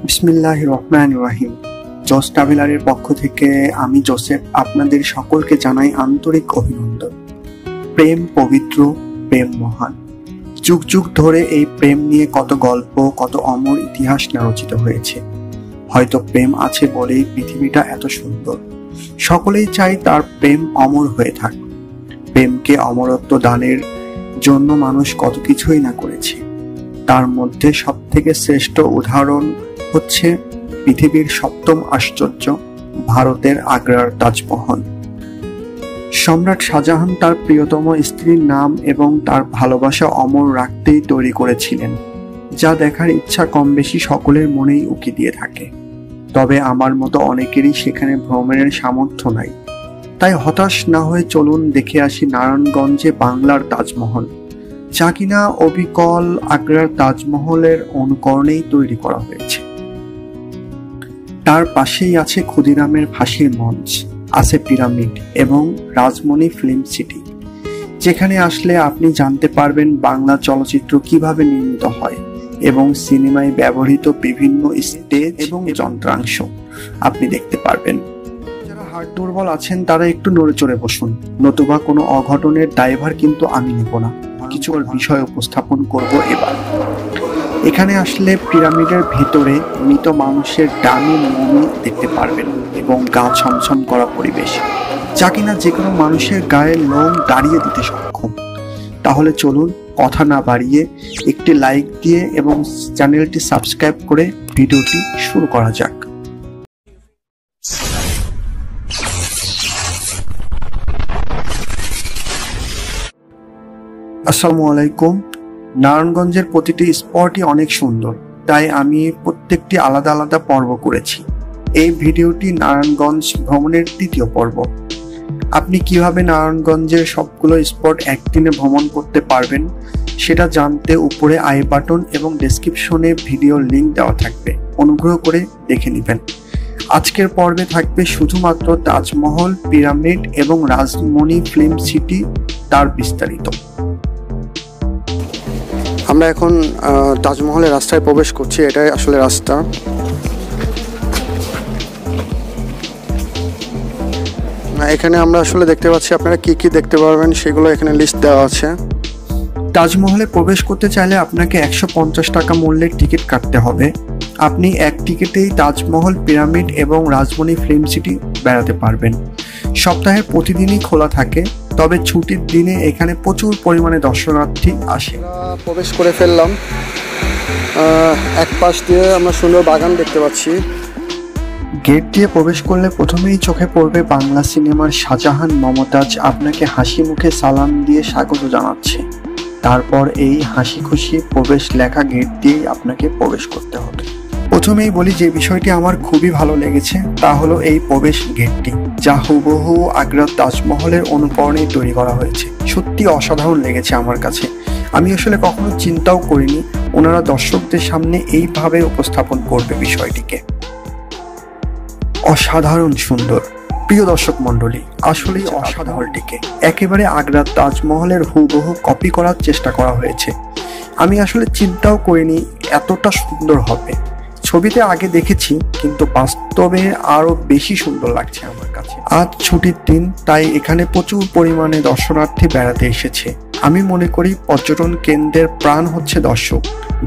বিসমিল্লাহির রহমানির রহিম। জস ট্রাভেলারের পক্ষ থেকে আমি জোসেফ আপনাদের সকলকে জানাই আন্তরিক অভিনন্দন। প্রেম পবিত্র, প্রেম মহান। যুগ যুগ ধরে এই প্রেম নিয়ে কত গল্প, কত অমর ইতিহাস রচিত হয়েছে। হয়তো প্রেম আছে বলেই পৃথিবীটা এত সুন্দর। সকলেই চাই তার প্রেম অমর হয়ে থাক। প্রেমকে অমরত্ব দানের জন্য মানুষ কত কিছুই না করেছে। তার মধ্যে সব থেকে শ্রেষ্ঠ উদাহরণ হচ্ছে পৃথিবীর সপ্তম আশ্চর্য, ভারতের আগ্রার তাজমহল। সম্রাট শাহজাহান তার প্রিয়তম স্ত্রীর নাম এবং তার ভালোবাসা অমর রাখতেই তৈরি করেছিলেন, যা দেখার ইচ্ছা কম বেশি সকলের মনেই উকি দিয়ে থাকে। তবে আমার মতো অনেকেরই সেখানে ভ্রমণের সামর্থ্য নাই। তাই হতাশ না হয়ে চলুন দেখে আসি নারায়ণগঞ্জে বাংলার তাজমহল, যা কিনা অবিকল আগ্রার তাজমহলের অনুকরণেই তৈরি করা হয়েছে। তার পাশেই আছে ক্ষুদিরামের ফাঁসির মঞ্চ, আছে পিরামিড এবং রাজমণি ফিল্ম সিটি, যেখানে আসলে আপনি জানতে পারবেন বাংলা চলচ্চিত্র কিভাবে নির্মিত হয় এবং সিনেমায় ব্যবহৃত বিভিন্ন স্টেজ এবং যন্ত্রাংশ আপনি দেখতে পারবেন। যারা হাড় দুর্বল আছেন তারা একটু নড়ে চড়ে বসুন, নতুবা কোনো অঘটনের দায়ভার কিন্তু আমি নেব না। কিছু বিষয় উপস্থাপন করব এবার। এখানে আসলে পিরামিডের ভেতরে মৃত মানুষের ডামি মমি দেখতে পারবেন এবং গা ছমছম করা পরিবেশ, যা কিনা যে কোনো মানুষের গায়ে লোম দাঁড়িয়ে দিতে সক্ষম। তাহলে চলুন কথা না বাড়িয়ে একটি লাইক দিয়ে এবং চ্যানেলটি সাবস্ক্রাইব করে ভিডিওটি শুরু করা যাক। আসসালামু আলাইকুম। নারায়ণগঞ্জের প্রতিটি স্পটই অনেক সুন্দর, তাই আমি প্রত্যেকটি আলাদা আলাদা পর্ব করেছি। এই ভিডিওটি নারায়ণগঞ্জ ভ্রমণের তৃতীয় পর্ব। আপনি কিভাবে নারায়ণগঞ্জের সবগুলো স্পট একদিনে ভ্রমণ করতে পারবেন সেটা জানতে উপরে আই বাটন এবং ডেসক্রিপশনে ভিডিওর লিঙ্ক দেওয়া থাকবে, অনুগ্রহ করে দেখে নেবেন। আজকের পর্বে থাকবে শুধুমাত্র তাজমহল, পিরামিড এবং রাজমণি ফিল্ম সিটি, তার বিস্তারিত। আমরা এখন তাজমহলের রাস্তায় প্রবেশ করছি। এটাই আসলে রাস্তা। এখানে আমরা আসলে দেখতে পাচ্ছি আপনারা কি কি দেখতে পারবেন সেগুলো এখানে লিস্ট দেওয়া আছে। তাজমহলে প্রবেশ করতে চাইলে আপনাকে 150 টাকা মূল্যের টিকিট কাটতে হবে। আপনি এক টিকিটেই তাজমহল, পিরামিড এবং রাজমণি ফিল্ম সিটি বেড়াতে পারবেন। সপ্তাহের প্রতিদিনই খোলা থাকে, তবে ছুটির দিনে এখানে প্রচুর পরিমাণে দর্শনার্থী আসে। প্রবেশ করে ফেললাম। এক পাশ দিয়ে আমরা সুন্দর বাগান দেখতে পাচ্ছি। গেট দিয়ে প্রবেশ করলে প্রথমেই চোখে পড়বে বাংলা সিনেমার শাহজাহান মমতাজ আপনাকে হাসি মুখে সালাম দিয়ে স্বাগত জানাচ্ছে। তারপর এই হাসি খুশি প্রবেশ লেখা গেট দিয়েই আপনাকে প্রবেশ করতে হবে। প্রথমেই বলি যে বিষয়টি আমার খুবই ভালো লেগেছে তা হলো এই প্রবেশ গেটটি, যা হুবহু আগ্রার তাজমহলের অনুকরণেই তৈরি করা হয়েছে। সত্যি অসাধারণ লেগেছে আমার কাছে। আমি আসলে কখনো চিন্তাও করিনি ওনারা দর্শকদের সামনে এইভাবে উপস্থাপন করবে বিষয়টিকে। অসাধারণ সুন্দর। প্রিয় দর্শক মন্ডলী, আসলেই অসাধারণটিকে একেবারে আগ্রার তাজমহলের হুবহু কপি করার চেষ্টা করা হয়েছে। আমি আসলে চিন্তাও করিনি এতটা সুন্দর হবে। ছবিতে আগে দেখেছি, কিন্তু বাস্তবে আরো বেশি সুন্দর লাগছে আমার কাছে। আজ ছুটির দিন, তাই এখানে প্রচুর পরিমাণে দর্শনার্থী বেড়াতে এসেছে। আমি মনে করি পর্যটন কেন্দ্রের প্রাণ হচ্ছে দর্শক।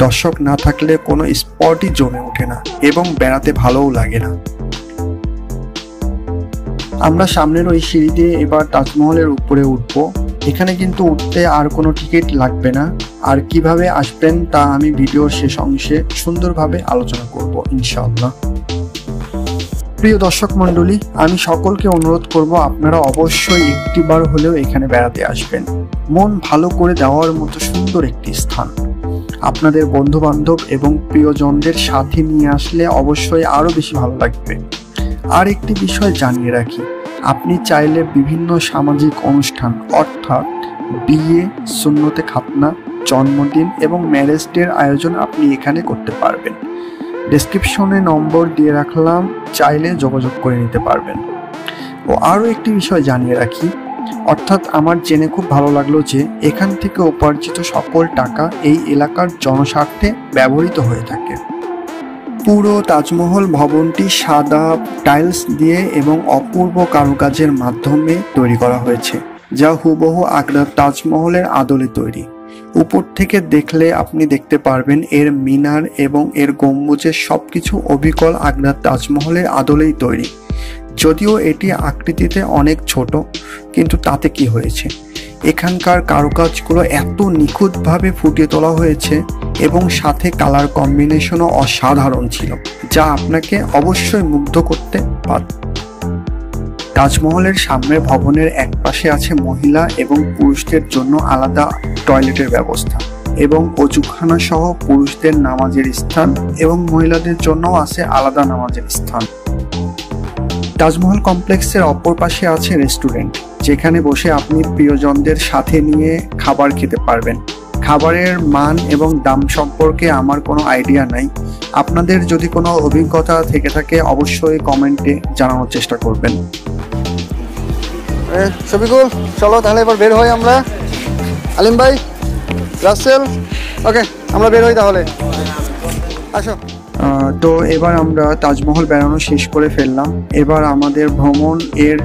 দর্শক না থাকলে কোনো স্পটই জমে ওঠে না এবং বেড়াতে ভালোও লাগে না। আমরা সামনের ওই সিঁড়ি দিয়ে এবার তাজমহলের উপরে উঠবো। এখানে কিন্তু উঠতে আর কোনো টিকিট লাগবে না। আর কিভাবে আসবেন তা আমি ভিডিওর শেষ অংশে সুন্দরভাবে আলোচনা করব ইনশাআল্লাহ। প্রিয় দর্শক মন্ডলী, আমি সকলকে অনুরোধ করব আপনারা অবশ্যই একটিবার হলেও এখানে বেড়াতে আসবেন। মন ভালো করে দেওয়ার মতো সুন্দর একটি স্থান। আপনাদের বন্ধু বান্ধব এবং প্রিয়জনদের সাথে নিয়ে আসলে অবশ্যই আরো বেশি ভালো লাগবে। আর একটি বিষয় জানিয়ে রাখি, আপনি চাইলে বিভিন্ন সামাজিক অনুষ্ঠান অর্থাৎ বিয়ে, সুন্নতে খাতনা, জন্মদিন এবং ম্যারেজ ডের আয়োজন আপনি এখানে করতে পারবেন। ডেসক্রিপশনে নম্বর দিয়ে রাখলাম, চাইলে যোগাযোগ করে নিতে পারবেন। ও আরও একটি বিষয় জানিয়ে রাখি, অর্থাৎ আমার জেনে খুব ভালো লাগলো যে এখান থেকে উপার্জিত সকল টাকা এই এলাকার জনস্বার্থে ব্যবহৃত হয়ে থাকে। পুরো তাজমহল ভবনটি সাদা টাইলস দিয়ে এবং অপূর্ব কারুকাজের মাধ্যমে তৈরি করা হয়েছে, যা হুবহু আগ্রার তাজমহলের আদলে তৈরি। উপর থেকে দেখলে আপনি দেখতে পারবেন এর মিনার এবং এর গম্বুজের সবকিছু অবিকল আগ্রার তাজমহলের আদলেই তৈরি। যদিও এটি আকৃতিতে অনেক ছোট, কিন্তু তাতে কি হয়েছে, এখানকার কারুকাজগুলো এত নিখুঁতভাবে ফুটিয়ে তোলা হয়েছে এবং সাথে কালার কম্বিনেশনও অসাধারণ ছিল, যা আপনাকে অবশ্যই মুগ্ধ করতে পারে। তাজমহলের সামনের ভবনের এক পাশে আছে মহিলা এবং পুরুষদের জন্য আলাদা টয়লেটের ব্যবস্থা এবং অজুখানা সহ পুরুষদের নামাজের স্থান, এবং মহিলাদের জন্যও আছে আলাদা নামাজের স্থান। তাজমহল কমপ্লেক্সের অপর পাশে আছে রেস্টুরেন্ট, যেখানে বসে আপনি প্রিয়জনদের সাথে নিয়ে খাবার খেতে পারবেন। খাবারের মান এবং দাম সম্পর্কে আমার কোনো আইডিয়া নাই। আপনাদের যদি কোনো অভিজ্ঞতা থেকে থাকে অবশ্যই কমেন্টে জানানোর চেষ্টা করবেন। শফিকুল, চলো তাহলে এবার বের হই আমরা। আলিম ভাই, রাসেল, ওকে আমরা বের হই তাহলে, আসো। তো এবার আমরা তাজমহল বেড়ানো শেষ করে ফেললাম। এবার আমাদের ভ্রমণ এর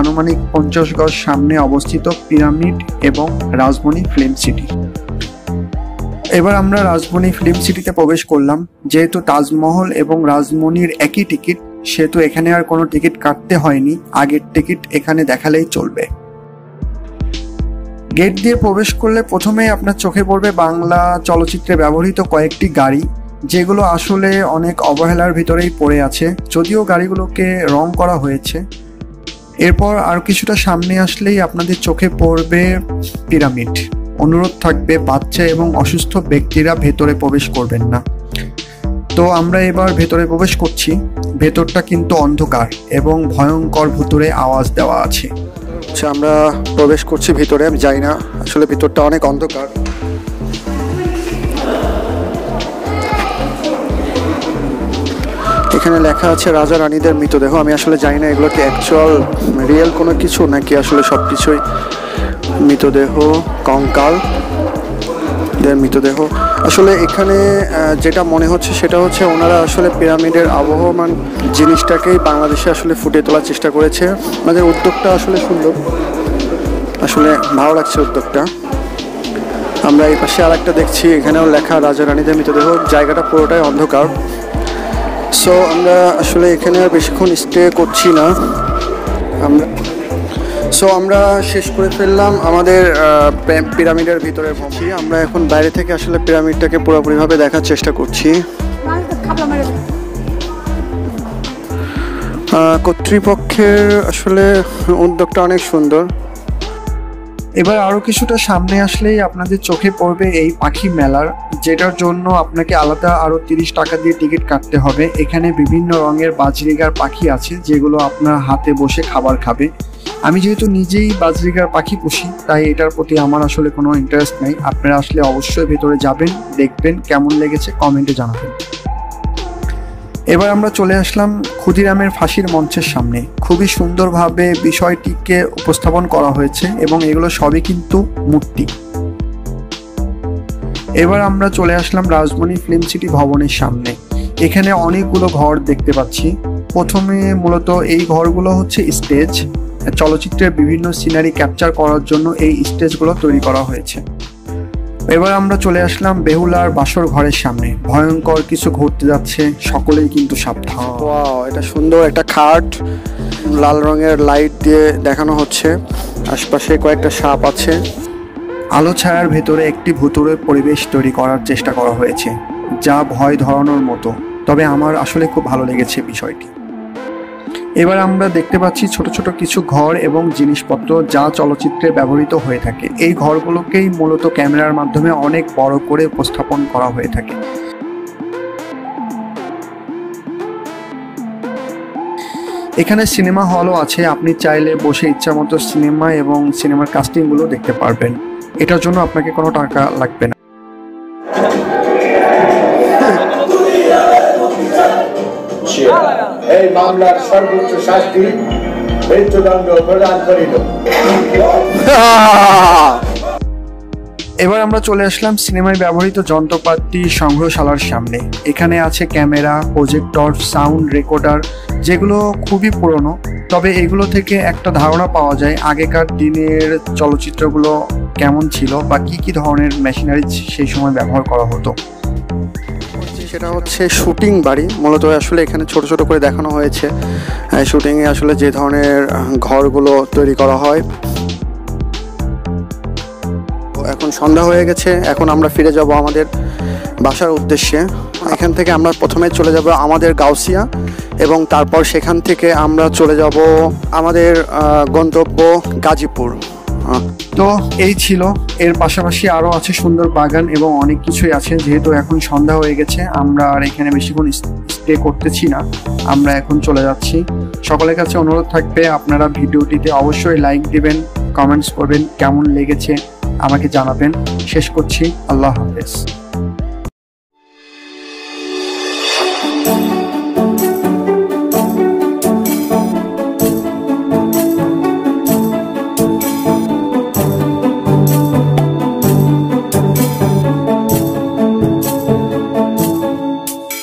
আনুমানিক 50 গজ সামনে অবস্থিত পিরামিড এবং রাজমণি ফিল্ম সিটি। এবার আমরা রাজমণি ফিল্ম সিটিতে প্রবেশ করলাম। যেহেতু তাজমহল এবং রাজমণির একই টিকিট, সেহেতু এখানে আর কোনো টিকিট কাটতে হয়নি, আগের টিকিট এখানে দেখালেই চলবে। গেট দিয়ে প্রবেশ করলে প্রথমেই আপনার চোখে পড়বে বাংলা চলচ্চিত্রে ব্যবহৃত কয়েকটি গাড়ি, যেগুলো আসলে অনেক অবহেলার ভিতরেই পড়ে আছে, যদিও গাড়িগুলোকে রং করা হয়েছে। এরপর আর কিছুটা সামনে আসলেই আপনাদের চোখে পড়বে পিরামিড। অনুরোধ থাকবে বাচ্চা এবং অসুস্থ ব্যক্তিরা ভেতরে প্রবেশ করবেন না। তো আমরা এবার ভেতরে প্রবেশ করছি। ভেতরটা কিন্তু অন্ধকার এবং ভয়ঙ্কর ভুতুড়ে আওয়াজ দেওয়া আছে। আচ্ছা, আমরা প্রবেশ করছি ভিতরে। আমি যাই না, আসলে ভিতরটা অনেক অন্ধকার। এখানে লেখা আছে রাজা রানীদের মৃতদেহ। আমি আসলে জানি না এগুলো কি অ্যাকচুয়াল রিয়েল কোনো কিছু নাকি আসলে সব কিছুই মৃতদেহ, কঙ্কাল দের মৃতদেহ। আসলে এখানে যেটা মনে হচ্ছে সেটা হচ্ছে ওনারা আসলে পিরামিডের আবহমান জিনিসটাকেই বাংলাদেশে আসলে ফুটিয়ে তোলার চেষ্টা করেছে। আমাদের উদ্যোগটা আসলে সুন্দর, আসলে ভালো লাগছে উদ্যোগটা। আমরা এই পাশে আর একটা দেখছি, এখানেও লেখা রাজা রানীদের মৃতদেহ। জায়গাটা পুরোটাই অন্ধকার। সো আমরা আসলে এখানে আর বেশিক্ষণ স্টে করছি না। আমরা শেষ করে ফেললাম আমাদের পিরামিডের ভিতরে পৌঁছি। আমরা এখন বাইরে থেকে আসলে পিরামিডটাকে পুরোপুরিভাবে দেখার চেষ্টা করছি। কর্তৃপক্ষের আসলে উদ্যোগটা অনেক সুন্দর। এবার আরো কিছুটা সামনে আসলেই আপনাদের চোখে পড়বে এই পাখি মেলার, যেটার জন্য আপনাকে আলাদা আরো 30 টাকা দিয়ে টিকিট কাটতে হবে। এখানে বিভিন্ন রঙের বাজরিগার পাখি আছে, যেগুলো আপনার হাতে বসে খাবার খাবে। আমি যেহেতু নিজেই বাজরিগার পাখি পুষি, তাই এটার প্রতি আমার আসলে কোনো ইন্টারেস্ট নেই। আপনারা আসলে অবশ্যই ভেতরে যাবেন, দেখবেন, কেমন লেগেছে কমেন্টে জানাবেন। এবার আমরা চলে আসলাম ক্ষুদিরামের ফাঁসির মঞ্চের সামনে। খুবই সুন্দরভাবে বিষয়টিকে উপস্থাপন করা হয়েছে এবং এগুলো সবই কিন্তু মূর্তি। এবার আমরা চলে আসলাম রাজমণি ফিল্ম সিটি ভবনের সামনে। এখানে অনেকগুলো ঘর দেখতে পাচ্ছি। প্রথমে মূলত এই ঘরগুলো হচ্ছে স্টেজ। চলচ্চিত্রের বিভিন্ন সিনারি ক্যাপচার করার জন্য এই স্টেজগুলো তৈরি করা হয়েছে। এবার আমরা চলে আসলাম বেহুলার বাসর ঘরের সামনে। ভয়ঙ্কর কিছু ঘটতে যাচ্ছে, সকলেই কিন্তু সাবধান। ওয়াও, এটা সুন্দর একটা খাট, লাল রঙের লাইট দিয়ে দেখানো হচ্ছে। আশপাশে কয়েকটা সাপ আছে। আলো ছায়ার ভেতরে একটি ভুতুড়ে পরিবেশ তৈরি করার চেষ্টা করা হয়েছে, যা ভয় ধরানোর মতো। তবে আমার আসলে খুব ভালো লেগেছে বিষয়টি। এবার আমরা দেখতে পাচ্ছি ছোট ছোট কিছু ঘর এবং জিনিসপত্র যা চলচ্চিত্রে ব্যবহৃত হয়ে থাকে। এই ঘরগুলোকেই মূলত ক্যামেরার মাধ্যমে অনেক বড় করে উপস্থাপন করা হয়ে থাকে। এখানে সিনেমা হলও আছে, আপনি চাইলে বসে ইচ্ছা মতো সিনেমা এবং সিনেমার কাস্টিংগুলো দেখতে পারবেন। এটার জন্য আপনাকে কোনো টাকা লাগবে না। এই মামলার সর্বোচ্চ শাস্তি মৃত্যুদণ্ড প্রদান করিল। এবার আমরা চলে আসলাম সিনেমায় ব্যবহৃত যন্ত্রপাতি সংগ্রহশালার সামনে। এখানে আছে ক্যামেরা, প্রজেক্টর, সাউন্ড রেকর্ডার, যেগুলো খুবই পুরনো, তবে এগুলো থেকে একটা ধারণা পাওয়া যায় আগেকার দিনের চলচ্চিত্রগুলো কেমন ছিল বা কি কি ধরনের মেশিনারি সেই সময় ব্যবহার করা হতো। সেটা হচ্ছে শুটিং বাড়ি, মূলত আসলে এখানে ছোট ছোট করে দেখানো হয়েছে শুটিংয়ে আসলে যে ধরনের ঘরগুলো তৈরি করা হয়। এখন সন্ধ্যা হয়ে গেছে, এখন আমরা ফিরে যাব আমাদের বাসার উদ্দেশ্যে। এখান থেকে আমরা প্রথমে চলে যাব আমাদের গাউসিয়া এবং তারপর সেখান থেকে আমরা চলে যাব আমাদের গন্তব্য গাজীপুর। তো এই ছিল, এর পাশাপাশি আরও আছে সুন্দর বাগান এবং অনেক কিছুই আছে। যেহেতু এখন সন্ধ্যা হয়ে গেছে, আমরা আর এখানে বেশিক্ষণ স্টে করতেছি না, আমরা এখন চলে যাচ্ছি। সকলের কাছে অনুরোধ থাকবে আপনারা ভিডিওটিতে অবশ্যই লাইক দিবেন, কমেন্টস করবেন, কেমন লেগেছে আমাকে জানাবেন। শেষ করছি, আল্লাহ হাফেজ।